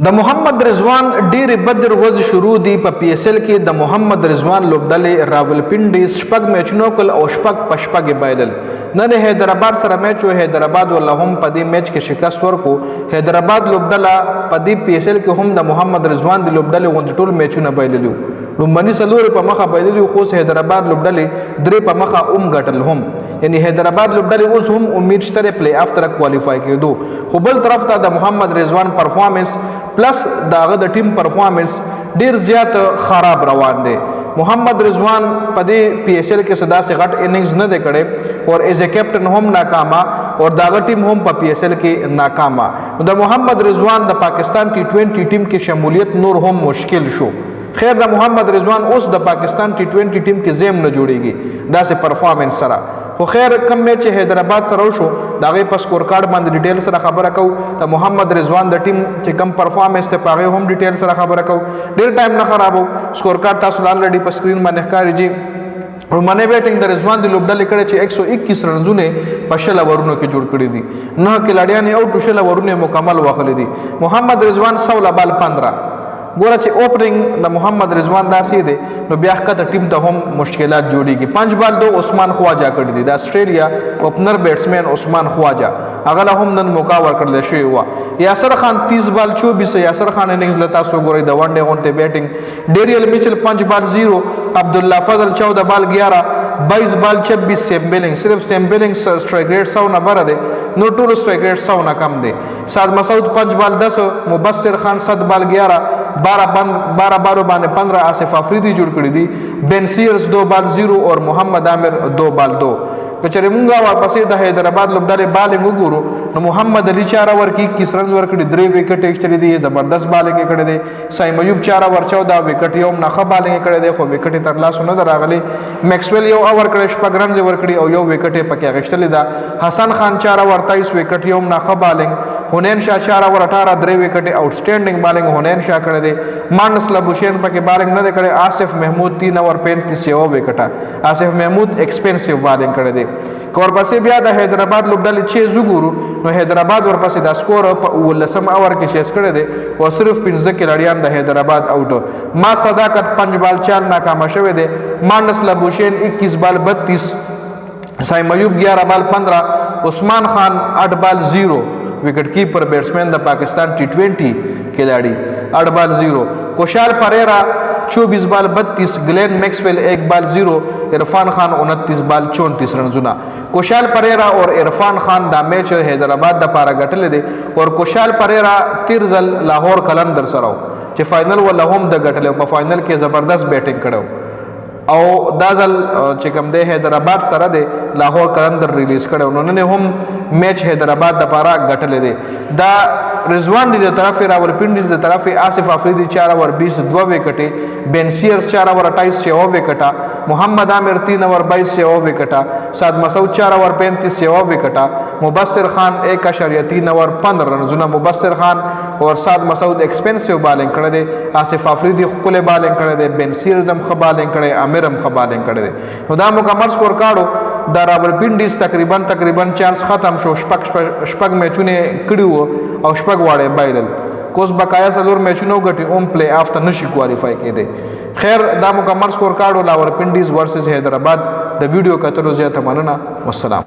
د محمدرضوان ډېرې بد ورځې شروع دي په پی ایس ایل کې. د محمدرضوان لوبډلې راولپنډي شپږ میچونه وکړل او شپږ په شپږ یې بایلل. نن حیدرآباد سره میچ و، حیدرآباد والله هم په دې میچ کې شکست ورکو. حیدرآباد لوبډله په دې پی ایس ایل کې هم د محمدرضوان د لوبډلې غوندې ټول میچونه بایللي وو. لومړني څلور په مخه بایللي وو، خو حیدرآباد لوبډلې درې په مخه ګټل هم. یعنی حیدرآباد لوبډلې اوس هم امید شته پلی آف ته کوالیفای کېدو. خو بل طرف ته د محمدرضوان پرفارمنس پلس د هغه د ټیم پرفارمنس ډیر زیات خراب روان دی. محمدرضوان په دې پی ایس ایل کې صدا سے غټ اننګز نه دی کړی اور ایز ا کیپټن هم ناکاما اور داغه ټیم هم په پی ایس ایل کې ناکاما. د محمدرضوان د پاکستان ټي 20 ټیم کې شمولیت نور هم مشکل شو. خیر د محمدرضوان اوس د پاکستان ټي 20 ټیم کې زم نه جوړیږي داسې پرفارمنس سره. خو خیر کم میچ حیدرآباد سره وشو د هغې په سکور کارډ باندې ډیټیل سره خبره کوو. د محمدرضوان د ټیم چې کم پرفارمنس دی په هغې هم ډیټیل سره خبره کوو. ډېر ټایم نه خرابو. سکور کارډ تاسو آلریډي په سکرین باندې ښکاري جي. لومړنی بیټینګ د رضوان د لوبډلې کړی چې 121 رنزونه په 16 اوورونو کې جوړ کړي دي. 9 کلاډیان یې اوټ 16 اوورونه مکمل وهلي دي. محمدرضوان 16 بال 15. ګوره چې اوپننګ د محمدرضوان داسې دی نو بیا ښکته ټیم ته هم مشکلات جوړیږي. 5 بال 2 عثمان خواجه کړي دي. د اسټرالیا اوپنر بیټسمین عثمان خواجه هغه له هم نن موقع ورکړل شوی وه. یاسر خان 30 بال 24. یاسر خان اننګز له تاسو وګورئ د ون ډے غونډې بیټینګ. ډیریل میچل 5 بال 0. عبدالله فضل 14 بال 11. 22 بال 26. سیم بیلنگ صرف سیم بیلنگ اسټرائک ریټ 100 نه بره دی، نو ټول اسټرائک ریټ 100 نه کم دی. سعد مسعود 5 بال 10. مبصر خان 7 بال 11. 12 بالوں باندې 15. آصف افریدی جوړ کړی دي. بن سیرز 2 بال 0 اور محمد عامر 2 بال 2. که چېرې مونږ واپسې د حیدرآباد لوبډلې بالنګ وګورو نو محمد علي 4 اوور کې 21 رنز ورکړي، 3 وکټ یې ایستلي دي، زبردست بالنګ یې کړی دی. سایم ایوب 4 اوور 14 وکټ یې هم ښه بالنګ یې کړی دی، خو وکټ یې ترلاسه نه ده راغلی. میکسویل 1 اوور کړی 6 رنز یې ورکړي او 1 وکټ یې پکې اخیستلې ده. حسن خان 4 اوور 23 وکټ یې هم ښه بالنګ. حنین شاه 4 اوور 18 3 وکټ آؤټسټینډنګ بالنګ حنین شاه کړی دی. مانس لبوشین پکې بالنګ نه دی کړی. آصف محمود 3 اوور 35 1 وکټه. آصف محمود ایکسپنسیو بالنګ کړی دی. که ورپسې بیا د حیدرآباد لوبډلې چیز وګورو نو حیدرآباد ورپسې دا سکور په 19 اوور کې چیز کړی دی او صرف 15 کلاډیان د حیدرآباد آؤټ. ما صداقت 5 بال 4 ناکامه شوی دی. مانس لبوشین 21 بال 32. سایم ایوب 11 بال 15. عثمان خان 8 بال 0. وکٹ کیپر بیٹسمین د پاکستان ٹی 20 کھلاڑی 8 بال 0. کوشال پریرا 24 بال 32. گلین میکسویل 1 بال 0. عرفان خان 29 بال 34 رنزونه. کوشال پریرا اور عرفان خان دا میچ حیدرآباد د پاره ګټل دي اور کوشال پریرا تیرزل لاهور کلندر سره چې فائنل ولا هم د ګټل په فائنل کې زبردست بیټینګ کړو او دا ځل چې کوم دی حیدرآباد سره دی لاهور کلندر ریلیز کړو نو نن هم میچ حیدرآباد د پاره ګټل دي. دا رضوان دی د طرف راولپنډي د طرف آصف افریدی 4 اوور 20 2 وکټه. بن سیرز 4 اوور 28 1 وکټه. محمد عامر 3 اوور 22 1 وکټه. سعد مسعود 4 اوور 35 1 وکټه. مبصر خان 1.3 اوور 15 رنزونه. مبصر خان اور سعد مسعود ایکسپنسیو بالنګ کړی دی. آصف افریدی خپل بالنګ کړی دی. بن سیرز هم ښه بالنګ کړی، عامر هم ښه بالنګ کړی دی. نو دا مکمل سکور کارډو د راولپنډي تقریبا چانس ختم شو. شپږ میچونه کړي وو او شپږ واړه بایلل. کوس بقایا څلور میچونه وګټي اوم پلی آف ته نشي کوالیفای کېدی. خیر دا مکمل سکور کارډو راولپنډي ورسز حیدرآباد. د ویډیو کتلو زیاته مننه. والسلام.